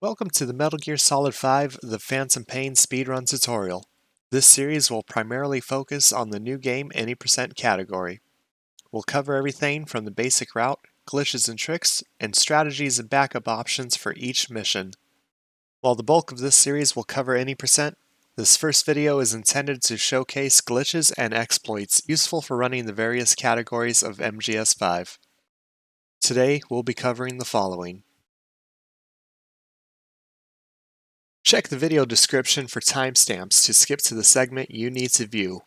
Welcome to the Metal Gear Solid 5 The Phantom Pain speedrun tutorial. This series will primarily focus on the new game Any Percent category. We'll cover everything from the basic route, glitches and tricks, and strategies and backup options for each mission. While the bulk of this series will cover Any Percent, this first video is intended to showcase glitches and exploits useful for running the various categories of MGS5. Today we'll be covering the following. Check the video description for timestamps to skip to the segment you need to view.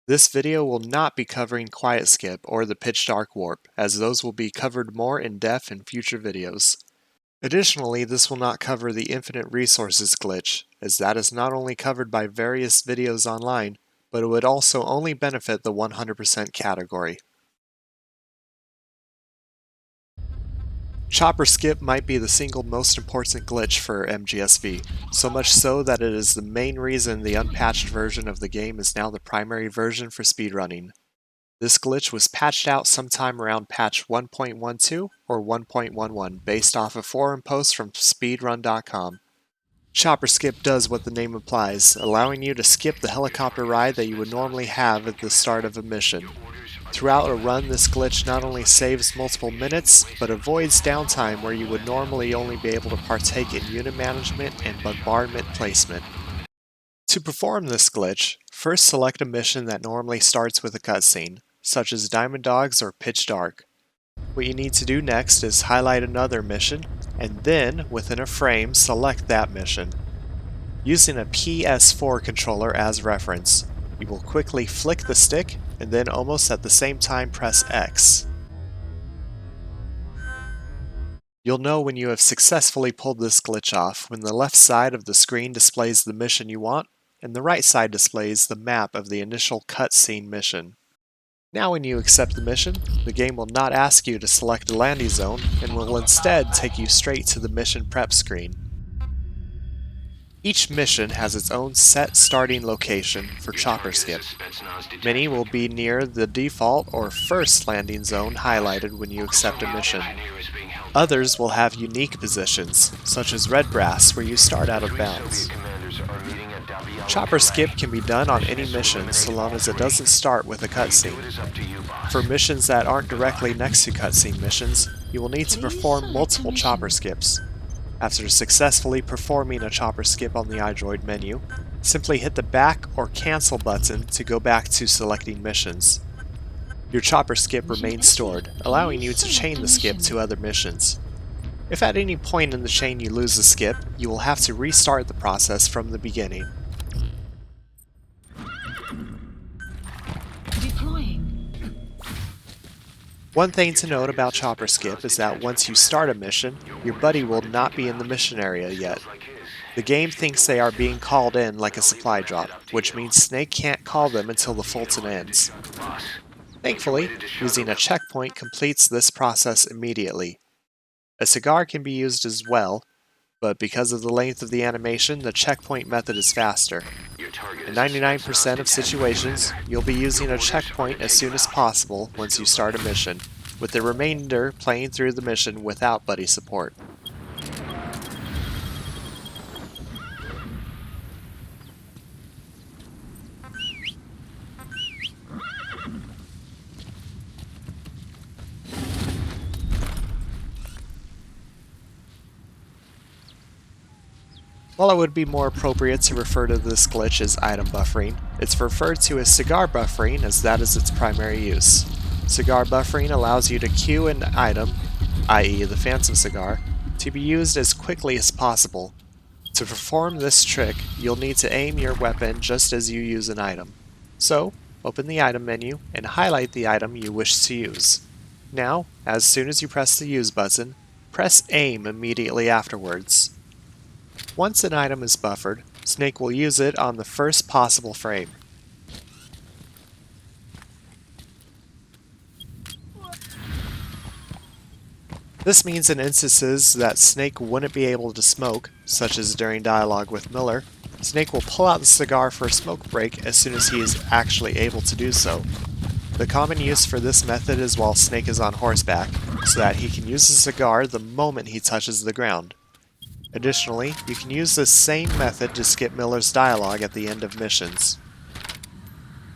This video will not be covering Quiet Skip or the Pitch Dark Warp, as those will be covered more in depth in future videos. Additionally, this will not cover the Infinite Resources glitch, as that is not only covered by various videos online, but it would also only benefit the 100% category. Chopper skip might be the single most important glitch for MGSV, so much so that it is the main reason the unpatched version of the game is now the primary version for speedrunning. This glitch was patched out sometime around patch 1.12 or 1.11 based off a forum post from Speedrun.com. Chopper skip does what the name implies, allowing you to skip the helicopter ride that you would normally have at the start of a mission. Throughout a run, this glitch not only saves multiple minutes, but avoids downtime where you would normally only be able to partake in unit management and bombardment placement. To perform this glitch, first select a mission that normally starts with a cutscene, such as Diamond Dogs or Pitch Dark. What you need to do next is highlight another mission, and then, within a frame, select that mission. Using a PS4 controller as reference, you will quickly flick the stick, and then almost at the same time press X. You'll know when you have successfully pulled this glitch off when the left side of the screen displays the mission you want, and the right side displays the map of the initial cutscene mission. Now when you accept the mission, the game will not ask you to select a landing zone, and will instead take you straight to the mission prep screen. Each mission has its own set starting location for chopper skip. Many will be near the default or first landing zone highlighted when you accept a mission. Others will have unique positions, such as red brass where you start out of bounds. Chopper skip can be done on any mission so long as it doesn't start with a cutscene. For missions that aren't directly next to cutscene missions, you will need to perform multiple chopper skips. After successfully performing a chopper skip on the iDroid menu, simply hit the back or cancel button to go back to selecting missions. Your chopper skip remains stored, allowing you to chain the skip to other missions. If at any point in the chain you lose the skip, you will have to restart the process from the beginning. One thing to note about chopper skip is that once you start a mission, your buddy will not be in the mission area yet. The game thinks they are being called in like a supply drop, which means Snake can't call them until the Fulton ends. Thankfully, using a checkpoint completes this process immediately. A cigar can be used as well, but because of the length of the animation, the checkpoint method is faster. In 99% of situations, you'll be using a checkpoint as soon as possible once you start a mission, with the remainder playing through the mission without buddy support. While it would be more appropriate to refer to this glitch as item buffering, it's referred to as cigar buffering as that is its primary use. Cigar buffering allows you to queue an item, i.e. the Phantom cigar, to be used as quickly as possible. To perform this trick, you'll need to aim your weapon just as you use an item. So, open the item menu and highlight the item you wish to use. Now, as soon as you press the use button, press aim immediately afterwards. Once an item is buffered, Snake will use it on the first possible frame. This means in instances that Snake wouldn't be able to smoke, such as during dialogue with Miller, Snake will pull out the cigar for a smoke break as soon as he is actually able to do so. The common use for this method is while Snake is on horseback, so that he can use the cigar the moment he touches the ground. Additionally, you can use this same method to skip Miller's dialogue at the end of missions.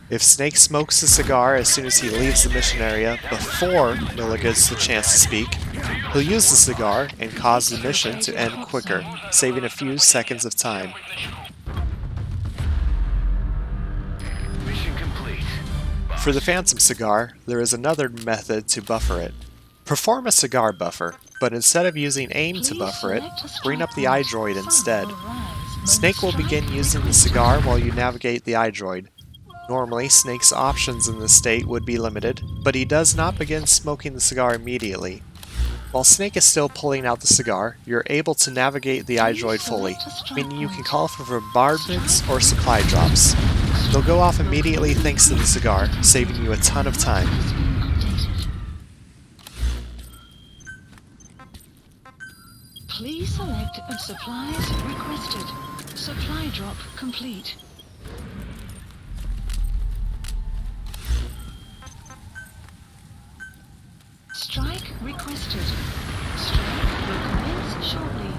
If Snake smokes a cigar as soon as he leaves the mission area before Miller gets the chance to speak, he'll use the cigar and cause the mission to end quicker, saving a few seconds of time. For the Phantom cigar, there is another method to buffer it. Perform a cigar buffer, but instead of using aim to buffer it, bring up the iDroid instead. Snake will begin using the cigar while you navigate the iDroid. Normally, Snake's options in this state would be limited, but he does not begin smoking the cigar immediately. While Snake is still pulling out the cigar, you're able to navigate the iDroid fully, meaning you can call for bombardments or supply drops. They'll go off immediately thanks to the cigar, saving you a ton of time. Please select supplies requested. Supply drop complete. Strike requested. Strike will commence shortly.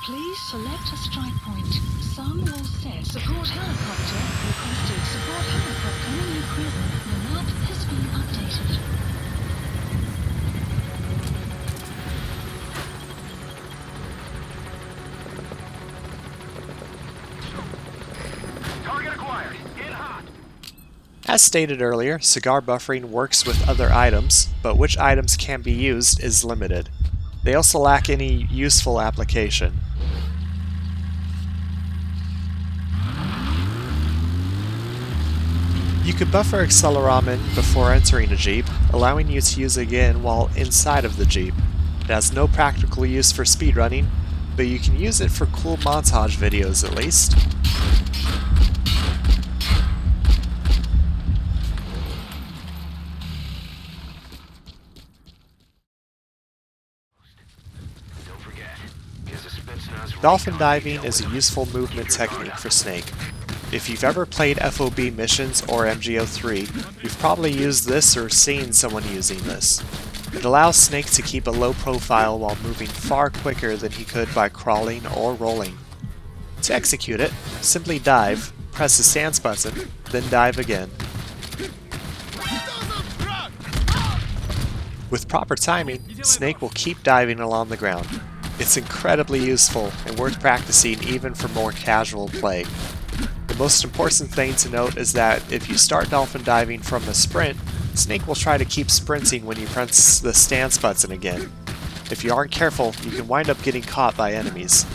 Please select a strike point. Some will set support helicopter requested. Support helicopter enemy present. The map has been updated. Target acquired. Get hot. As stated earlier, cigar buffering works with other items, but which items can be used is limited. They also lack any useful application. You could buffer accelerometer before entering a Jeep, allowing you to use it again while inside of the Jeep. It has no practical use for speedrunning, but you can use it for cool montage videos at least. Dolphin diving is a useful movement technique for Snake. If you've ever played FOB missions or MGO3, you've probably used this or seen someone using this. It allows Snake to keep a low profile while moving far quicker than he could by crawling or rolling. To execute it, simply dive, press the stance button, then dive again. With proper timing, Snake will keep diving along the ground. It's incredibly useful and worth practicing even for more casual play. The most important thing to note is that if you start dolphin diving from a sprint, Snake will try to keep sprinting when you press the stance button again. If you aren't careful, you can wind up getting caught by enemies.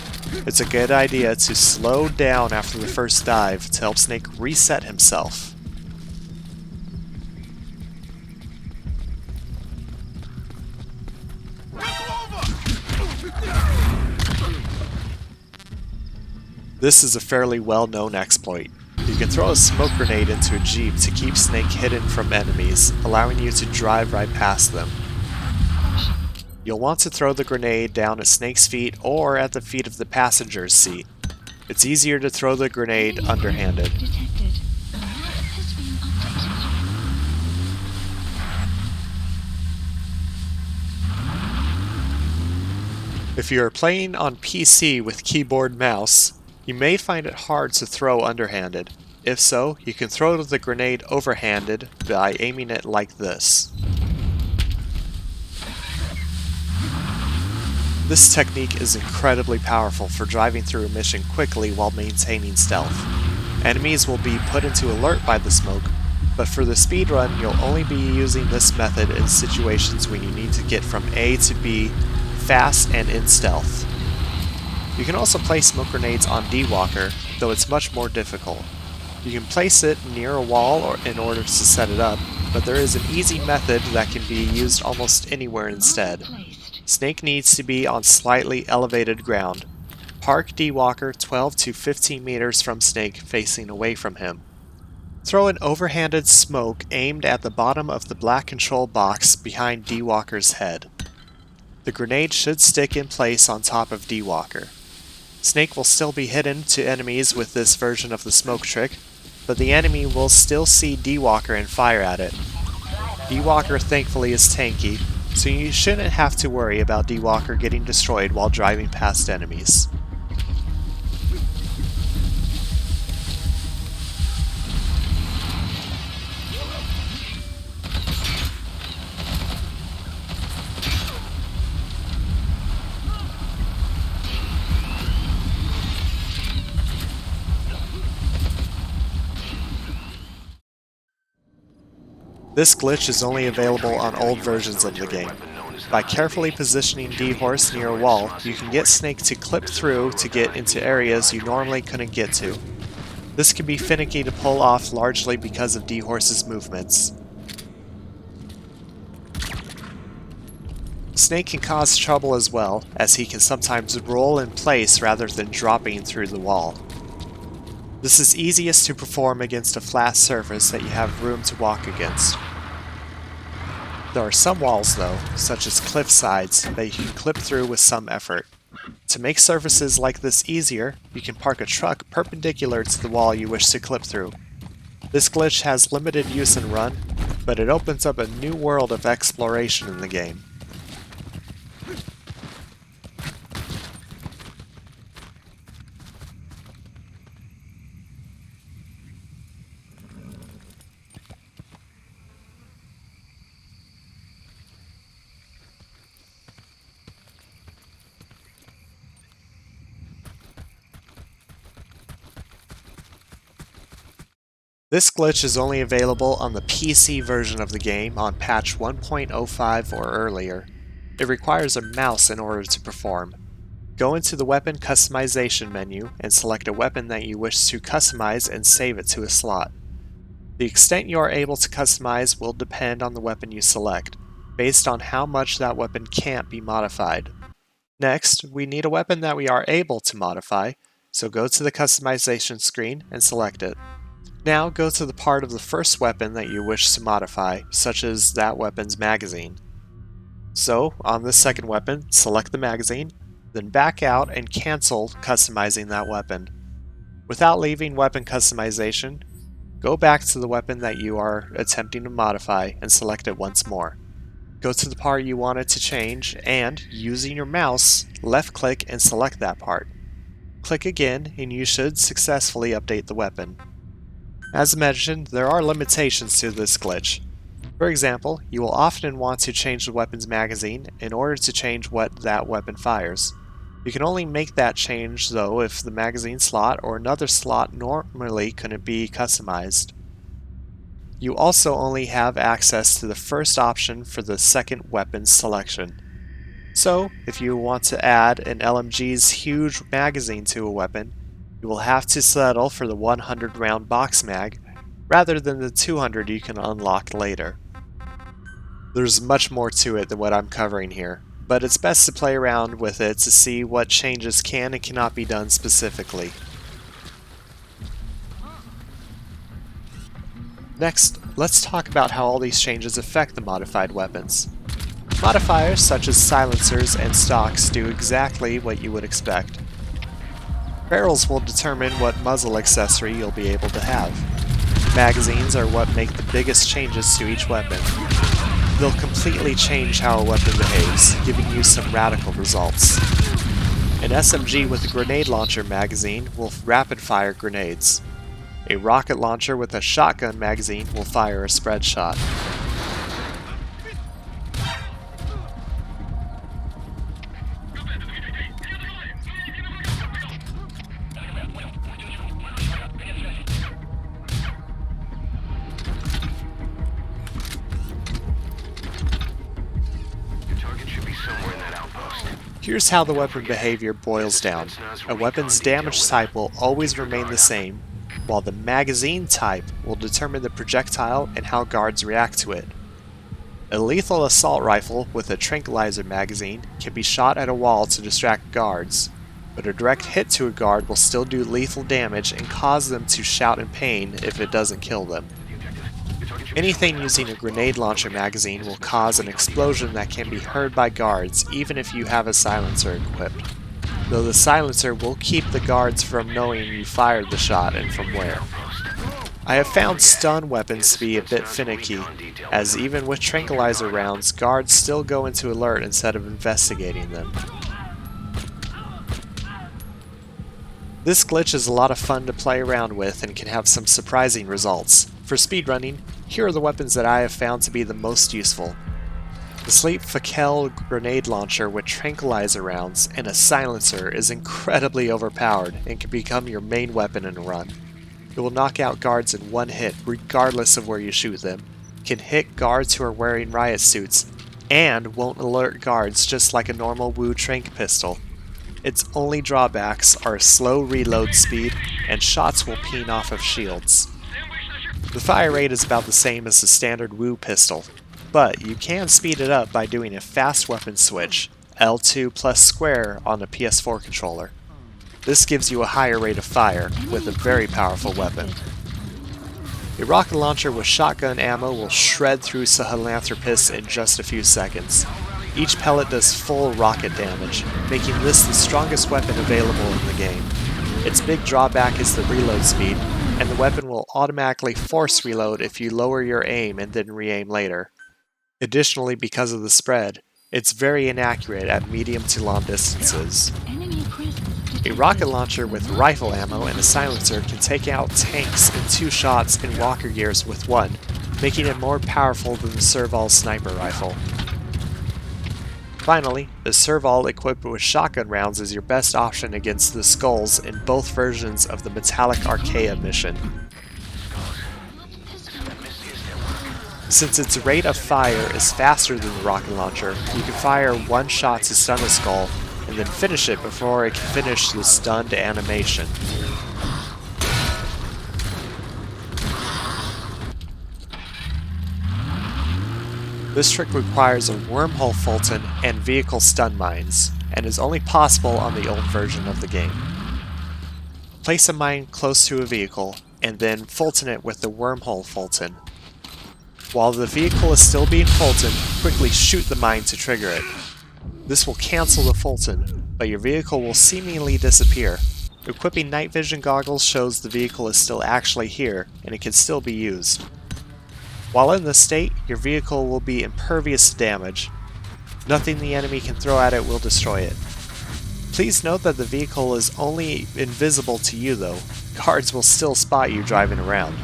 It's a good idea to slow down after the first dive to help Snake reset himself. This is a fairly well-known exploit. You can throw a smoke grenade into a Jeep to keep Snake hidden from enemies, allowing you to drive right past them. You'll want to throw the grenade down at Snake's feet or at the feet of the passenger's seat. It's easier to throw the grenade underhanded. If you are playing on PC with keyboard and mouse, you may find it hard to throw underhanded. If so, you can throw the grenade overhanded by aiming it like this. This technique is incredibly powerful for driving through a mission quickly while maintaining stealth. Enemies will be put into alert by the smoke, but for the speedrun you'll only be using this method in situations when you need to get from A to B fast and in stealth. You can also place smoke grenades on D-Walker, though it's much more difficult. You can place it near a wall in order to set it up, but there is an easy method that can be used almost anywhere instead. Snake needs to be on slightly elevated ground. Park D-Walker 12 to 15 meters from Snake facing away from him. Throw an overhanded smoke aimed at the bottom of the black control box behind D-Walker's head. The grenade should stick in place on top of D-Walker. Snake will still be hidden to enemies with this version of the smoke trick, but the enemy will still see D-Walker and fire at it. D-Walker thankfully is tanky, so you shouldn't have to worry about D-Walker getting destroyed while driving past enemies. This glitch is only available on old versions of the game. By carefully positioning D-Horse near a wall, you can get Snake to clip through to get into areas you normally couldn't get to. This can be finicky to pull off largely because of D-Horse's movements. Snake can cause trouble as well, as he can sometimes roll in place rather than dropping through the wall. This is easiest to perform against a flat surface that you have room to walk against. There are some walls though, such as cliff sides, that you can clip through with some effort. To make surfaces like this easier, you can park a truck perpendicular to the wall you wish to clip through. This glitch has limited use in Run, but it opens up a new world of exploration in the game. This glitch is only available on the PC version of the game on patch 1.05 or earlier. It requires a mouse in order to perform. Go into the weapon customization menu and select a weapon that you wish to customize and save it to a slot. The extent you are able to customize will depend on the weapon you select, based on how much that weapon can't be modified. Next, we need a weapon that we are able to modify, so go to the customization screen and select it. Now go to the part of the first weapon that you wish to modify, such as that weapon's magazine. So, on this second weapon, select the magazine, then back out and cancel customizing that weapon. Without leaving weapon customization, go back to the weapon that you are attempting to modify and select it once more. Go to the part you want it to change and, using your mouse, left-click and select that part. Click again and you should successfully update the weapon. As mentioned, there are limitations to this glitch. For example, you will often want to change the weapon's magazine in order to change what that weapon fires. You can only make that change though if the magazine slot or another slot normally couldn't be customized. You also only have access to the first option for the second weapon's selection. So, if you want to add an LMG's huge magazine to a weapon, you will have to settle for the 100 round box mag, rather than the 200 you can unlock later. There's much more to it than what I'm covering here, but it's best to play around with it to see what changes can and cannot be done specifically. Next, let's talk about how all these changes affect the modified weapons. Modifiers such as silencers and stocks do exactly what you would expect. Barrels will determine what muzzle accessory you'll be able to have. Magazines are what make the biggest changes to each weapon. They'll completely change how a weapon behaves, giving you some radical results. An SMG with a grenade launcher magazine will rapid-fire grenades. A rocket launcher with a shotgun magazine will fire a spread shot. Here's how the weapon behavior boils down. A weapon's damage type will always remain the same, while the magazine type will determine the projectile and how guards react to it. A lethal assault rifle with a tranquilizer magazine can be shot at a wall to distract guards, but a direct hit to a guard will still do lethal damage and cause them to shout in pain if it doesn't kill them. Anything using a grenade launcher magazine will cause an explosion that can be heard by guards even if you have a silencer equipped, though the silencer will keep the guards from knowing you fired the shot and from where. I have found stun weapons to be a bit finicky, as even with tranquilizer rounds, guards still go into alert instead of investigating them. This glitch is a lot of fun to play around with and can have some surprising results. For speedrunning, here are the weapons that I have found to be the most useful. The Sleep Fakel grenade launcher with tranquilizer rounds and a silencer is incredibly overpowered and can become your main weapon in a run. It will knock out guards in one hit regardless of where you shoot them, can hit guards who are wearing riot suits, and won't alert guards just like a normal Wu Trank pistol. Its only drawbacks are slow reload speed and shots will ping off of shields. The fire rate is about the same as the standard Wu pistol, but you can speed it up by doing a fast weapon switch, L2 plus square on the PS4 controller. This gives you a higher rate of fire with a very powerful weapon. A rocket launcher with shotgun ammo will shred through Sahelanthropus in just a few seconds. Each pellet does full rocket damage, making this the strongest weapon available in the game. Its big drawback is the reload speed, and the weapon will automatically force reload if you lower your aim and then re-aim later. Additionally, because of the spread, it's very inaccurate at medium to long distances. A rocket launcher with rifle ammo and a silencer can take out tanks in 2 shots and walker gears with 1, making it more powerful than the Serval sniper rifle. Finally, the Serval equipped with shotgun rounds is your best option against the skulls in both versions of the Metallic Archaea mission. Since its rate of fire is faster than the rocket launcher, you can fire 1 shot to stun a skull, and then finish it before it can finish the stunned animation. This trick requires a wormhole Fulton and vehicle stun mines, and is only possible on the old version of the game. Place a mine close to a vehicle, and then Fulton it with the wormhole Fulton. While the vehicle is still being Fulton, quickly shoot the mine to trigger it. This will cancel the Fulton, but your vehicle will seemingly disappear. Equipping night vision goggles shows the vehicle is still actually here, and it can still be used. While in this state, your vehicle will be impervious to damage. Nothing the enemy can throw at it will destroy it. Please note that the vehicle is only invisible to you though. Guards will still spot you driving around.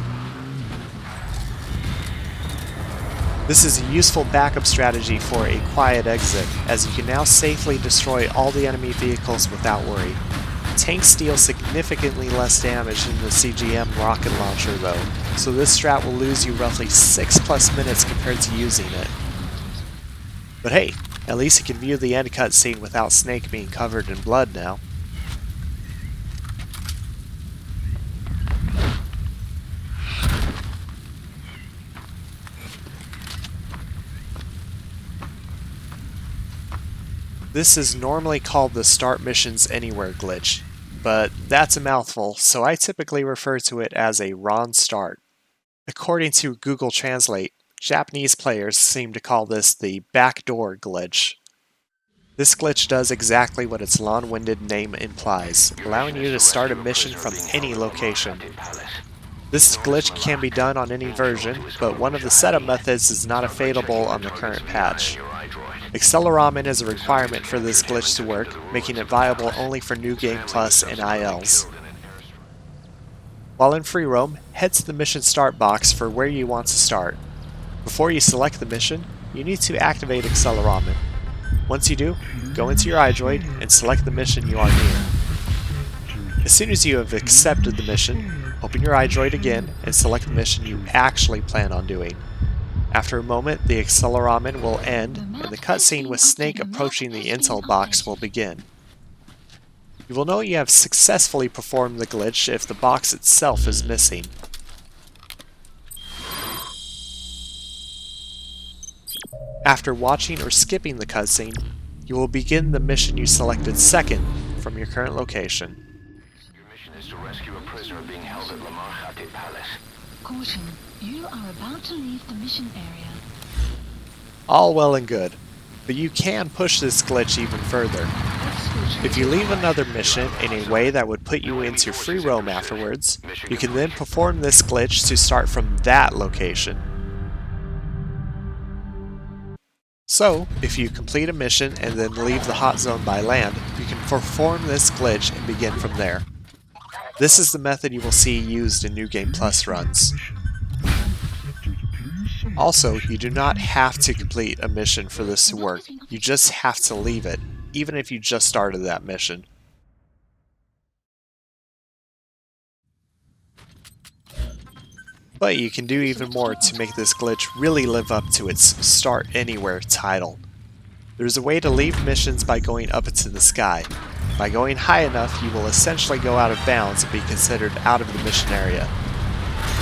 This is a useful backup strategy for a quiet exit, as you can now safely destroy all the enemy vehicles without worry. Tanks deal significantly less damage than the CGM rocket launcher though, so this strat will lose you roughly 6+ minutes compared to using it. But hey, at least you can view the end cutscene without Snake being covered in blood now. This is normally called the Start Missions Anywhere glitch, but that's a mouthful, so I typically refer to it as a Ron Start. According to Google Translate, Japanese players seem to call this the backdoor glitch. This glitch does exactly what its long-winded name implies, allowing you to start a mission from any location. This glitch can be done on any version, but one of the setup methods is not available on the current patch. Accelerometer is a requirement for this glitch to work, making it viable only for New Game Plus and ILs. While in free roam, head to the mission start box for where you want to start. Before you select the mission, you need to activate Accelerometer. Once you do, go into your iDroid and select the mission you are near. As soon as you have accepted the mission, open your iDroid again and select the mission you actually plan on doing. After a moment, the accelerometer will end, and the cutscene with Snake approaching the intel box will begin. You will know you have successfully performed the glitch if the box itself is missing. After watching or skipping the cutscene, you will begin the mission you selected second from your current location. Your mission is to rescue a prisoner being held at Lamarchate Palace. Caution, you are about to leave the mission area. All well and good, but you can push this glitch even further. If you leave another mission in a way that would put you into free roam afterwards, you can then perform this glitch to start from that location. So, if you complete a mission and then leave the hot zone by land, you can perform this glitch and begin from there. This is the method you will see used in New Game Plus runs. Also, you do not have to complete a mission for this to work, you just have to leave it, even if you just started that mission. But you can do even more to make this glitch really live up to its Start Anywhere title. There's a way to leave missions by going up into the sky. By going high enough, you will essentially go out of bounds and be considered out of the mission area.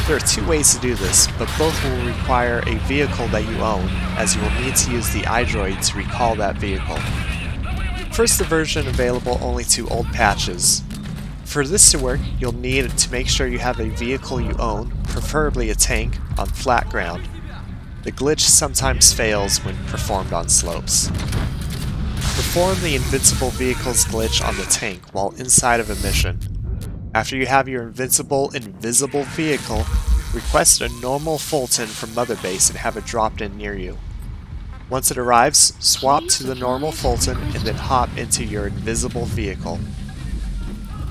There are two ways to do this, but both will require a vehicle that you own, as you will need to use the iDroid to recall that vehicle. First, the version available only to old patches. For this to work, you'll need to make sure you have a vehicle you own, preferably a tank, on flat ground. The glitch sometimes fails when performed on slopes. Perform the Invincible Vehicles glitch on the tank while inside of a mission. After you have your invisible vehicle, request a normal Fulton from Mother Base and have it dropped in near you. Once it arrives, swap to the normal Fulton and then hop into your invisible vehicle.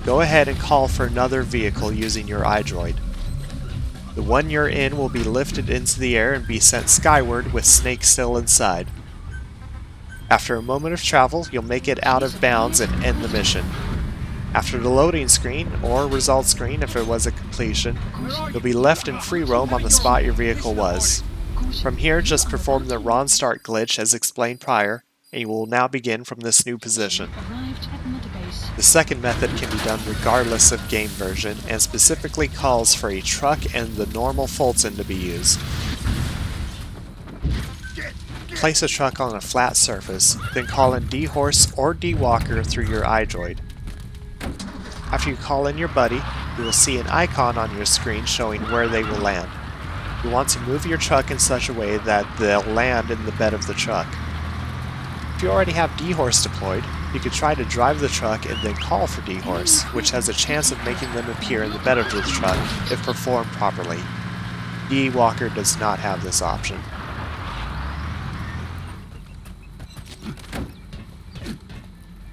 Go ahead and call for another vehicle using your iDroid. The one you're in will be lifted into the air and be sent skyward with Snake still inside. After a moment of travel, you'll make it out of bounds and end the mission. After the loading screen, or result screen if it was a completion, you'll be left in free roam on the spot your vehicle was. From here, just perform the Ron Start glitch as explained prior, and you will now begin from this new position. The second method can be done regardless of game version, and specifically calls for a truck and the normal Fulton to be used. Place a truck on a flat surface, then call in D-Horse or D-Walker through your iDroid. After you call in your buddy, you will see an icon on your screen showing where they will land. You want to move your truck in such a way that they'll land in the bed of the truck. If you already have D-Horse deployed, you could try to drive the truck and then call for D-Horse, which has a chance of making them appear in the bed of the truck if performed properly. D-Walker does not have this option.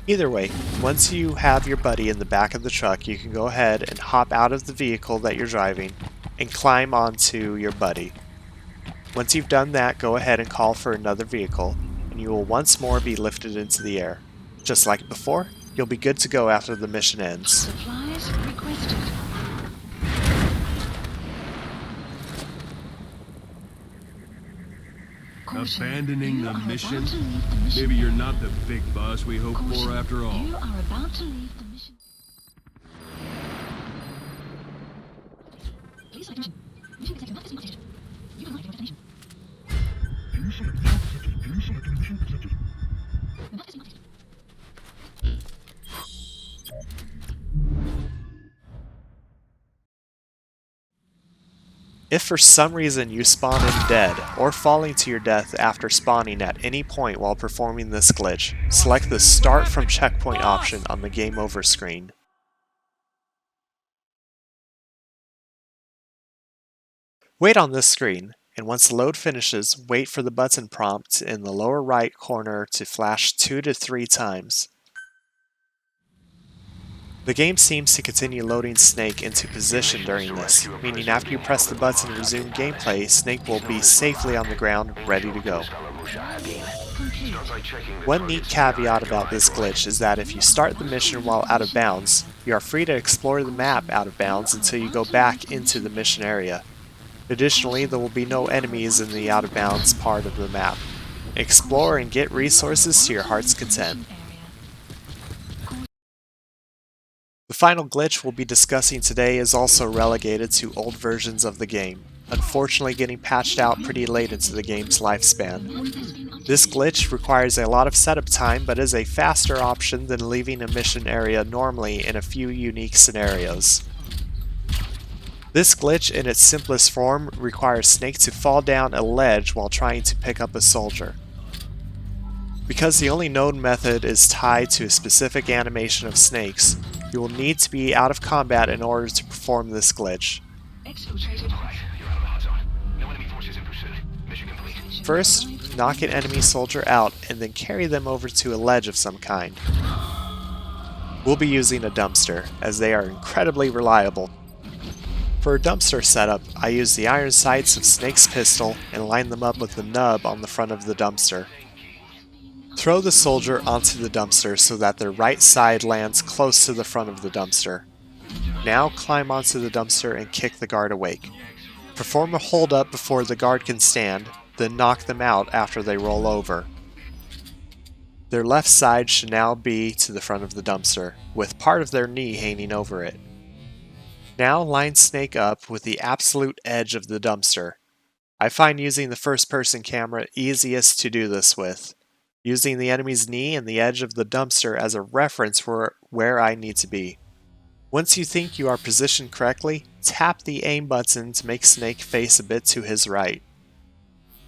Either way, once you have your buddy in the back of the truck, you can go ahead and hop out of the vehicle that you're driving and climb onto your buddy. Once you've done that, go ahead and call for another vehicle, and you will once more be lifted into the air. Just like before, you'll be good to go after the mission ends. Supplies requested. Abandoning the mission? Maybe you're not the big boss we hoped for after all. You are about to leave the mission. Please select mission. Mission executive map has been updated. You will not get destination. The map has been updated. If for some reason you spawn in dead, or falling to your death after spawning at any point while performing this glitch, select the Start from Checkpoint option on the Game Over screen. Wait on this screen, and once the load finishes, wait for the button prompt in the lower right corner to flash 2 to 3 times. The game seems to continue loading Snake into position during this, meaning after you press the button to resume gameplay, Snake will be safely on the ground, ready to go. One neat caveat about this glitch is that if you start the mission while out of bounds, you are free to explore the map out of bounds until you go back into the mission area. Additionally, there will be no enemies in the out of bounds part of the map. Explore and get resources to your heart's content. The final glitch we'll be discussing today is also relegated to old versions of the game, unfortunately getting patched out pretty late into the game's lifespan. This glitch requires a lot of setup time but is a faster option than leaving a mission area normally in a few unique scenarios. This glitch in its simplest form requires Snake to fall down a ledge while trying to pick up a soldier. Because the only known method is tied to a specific animation of snakes, you will need to be out of combat in order to perform this glitch. Exfiltrated. Right, you're out of the hot zone. No enemy forces in pursuit. Mission complete. First, knock an enemy soldier out and then carry them over to a ledge of some kind. We'll be using a dumpster, as they are incredibly reliable. For a dumpster setup, I use the iron sights of Snake's pistol and line them up with the nub on the front of the dumpster. Throw the soldier onto the dumpster so that their right side lands close to the front of the dumpster. Now climb onto the dumpster and kick the guard awake. Perform a hold up before the guard can stand, then knock them out after they roll over. Their left side should now be to the front of the dumpster, with part of their knee hanging over it. Now line Snake up with the absolute edge of the dumpster. I find using the first person camera easiest to do this with, using the enemy's knee and the edge of the dumpster as a reference for where I need to be. Once you think you are positioned correctly, tap the aim button to make Snake face a bit to his right.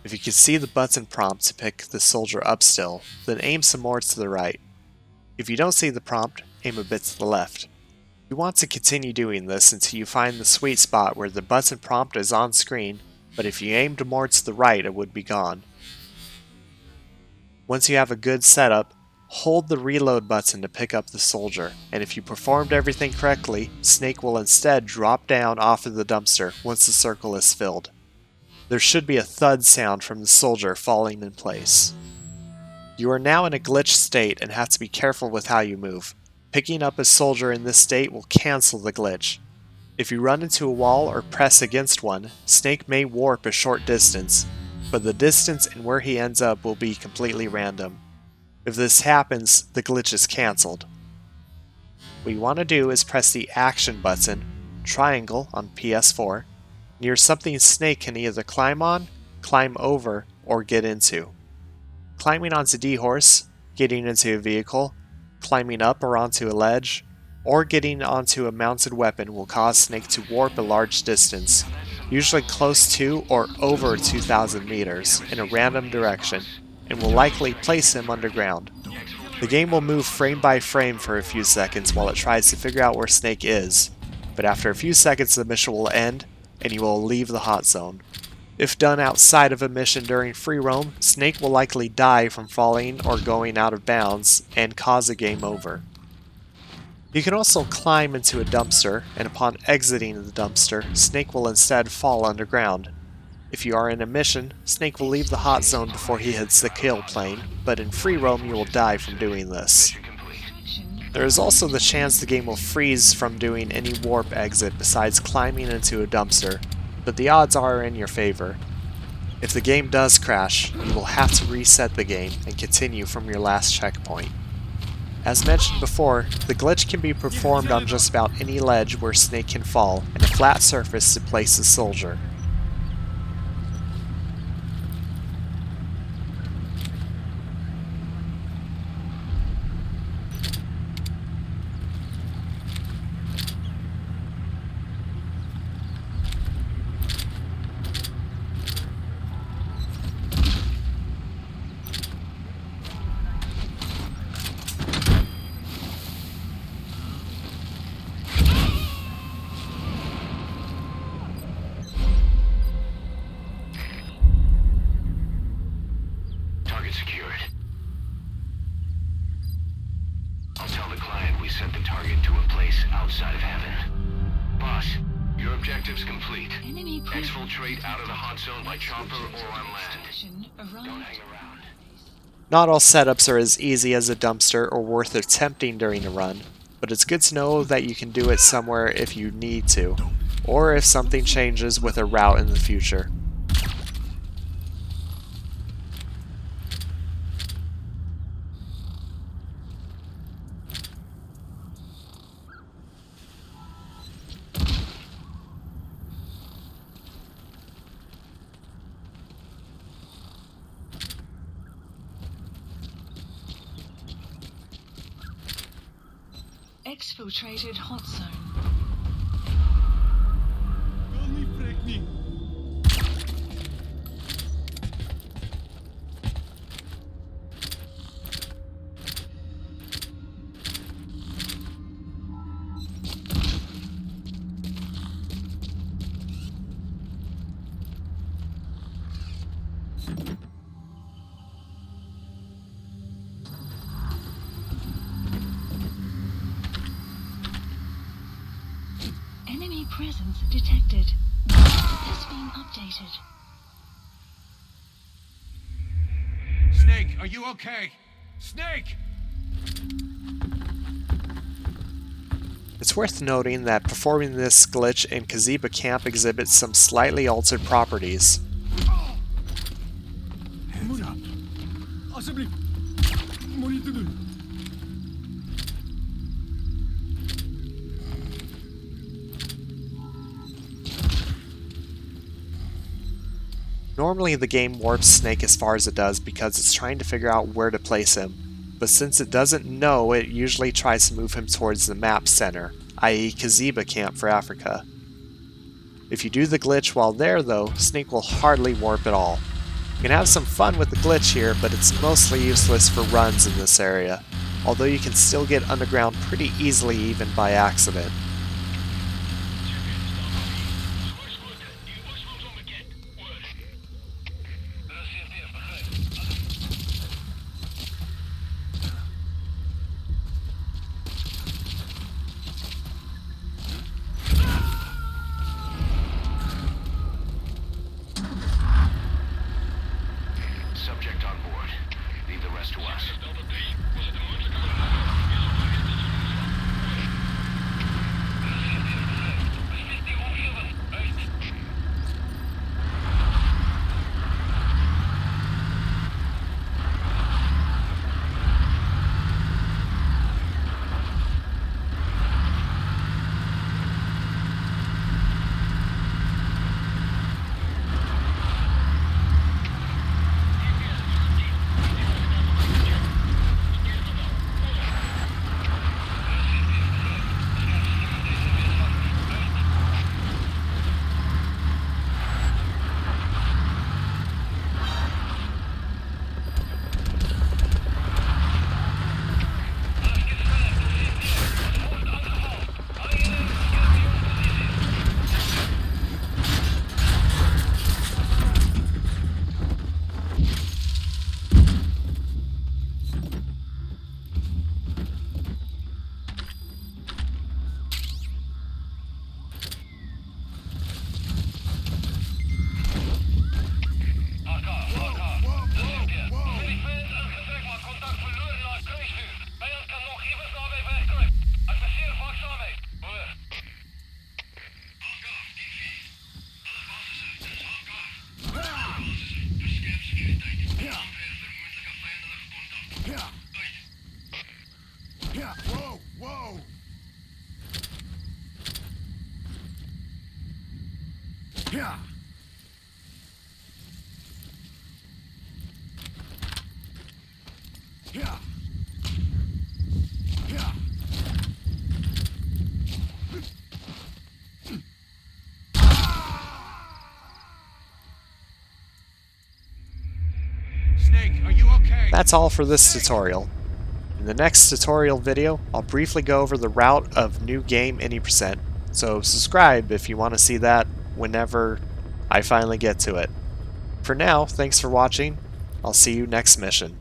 If you can see the button prompt to pick the soldier up still, then aim some more to the right. If you don't see the prompt, aim a bit to the left. You want to continue doing this until you find the sweet spot where the button prompt is on screen, but if you aimed more to the right, it would be gone. Once you have a good setup, hold the reload button to pick up the soldier, and if you performed everything correctly, Snake will instead drop down off of the dumpster once the circle is filled. There should be a thud sound from the soldier falling in place. You are now in a glitched state and have to be careful with how you move. Picking up a soldier in this state will cancel the glitch. If you run into a wall or press against one, Snake may warp a short distance, but the distance and where he ends up will be completely random. If this happens, the glitch is cancelled. What you want to do is press the action button, triangle on PS4, near something Snake can either climb on, climb over, or get into. Climbing onto D-Horse, getting into a vehicle, climbing up or onto a ledge, or getting onto a mounted weapon will cause Snake to warp a large distance, usually close to or over 2,000 meters, in a random direction, and will likely place him underground. The game will move frame by frame for a few seconds while it tries to figure out where Snake is, but after a few seconds the mission will end, and you will leave the hot zone. If done outside of a mission during free roam, Snake will likely die from falling or going out of bounds and cause a game over. You can also climb into a dumpster, and upon exiting the dumpster, Snake will instead fall underground. If you are in a mission, Snake will leave the hot zone before he hits the kill plane, but in free roam you will die from doing this. There is also the chance the game will freeze from doing any warp exit besides climbing into a dumpster, but the odds are in your favor. If the game does crash, you will have to reset the game and continue from your last checkpoint. As mentioned before, the glitch can be performed on just about any ledge where Snake can fall, and a flat surface to place a soldier. Target secured. I'll tell the client we sent the target to a place outside of heaven. Boss, your objective's complete. Enemy Exfiltrate out of the hot zone by chopper or on land. Don't hang around. Not all setups are as easy as a dumpster or worth attempting during a run, but it's good to know that you can do it somewhere if you need to, or if something changes with a route in the future. Exfiltrated hot zone. presence detected. Map has been updated. Snake, are you okay? Snake! It's worth noting that performing this glitch in Kaziba Camp exhibits some slightly altered properties. Hands up. Assembly. Monitor. Normally the game warps Snake as far as it does because it's trying to figure out where to place him, but since it doesn't know, it usually tries to move him towards the map center, i.e. Kaziba Camp for Africa. If you do the glitch while there though, Snake will hardly warp at all. You can have some fun with the glitch here, but it's mostly useless for runs in this area, although you can still get underground pretty easily even by accident. Subject on board. Leave the rest to us. Snake, are you okay? That's all for this tutorial. In the next tutorial video, I'll briefly go over the route of new game any percent, so subscribe if you want to see that whenever I finally get to it. For now, thanks for watching. I'll see you next mission.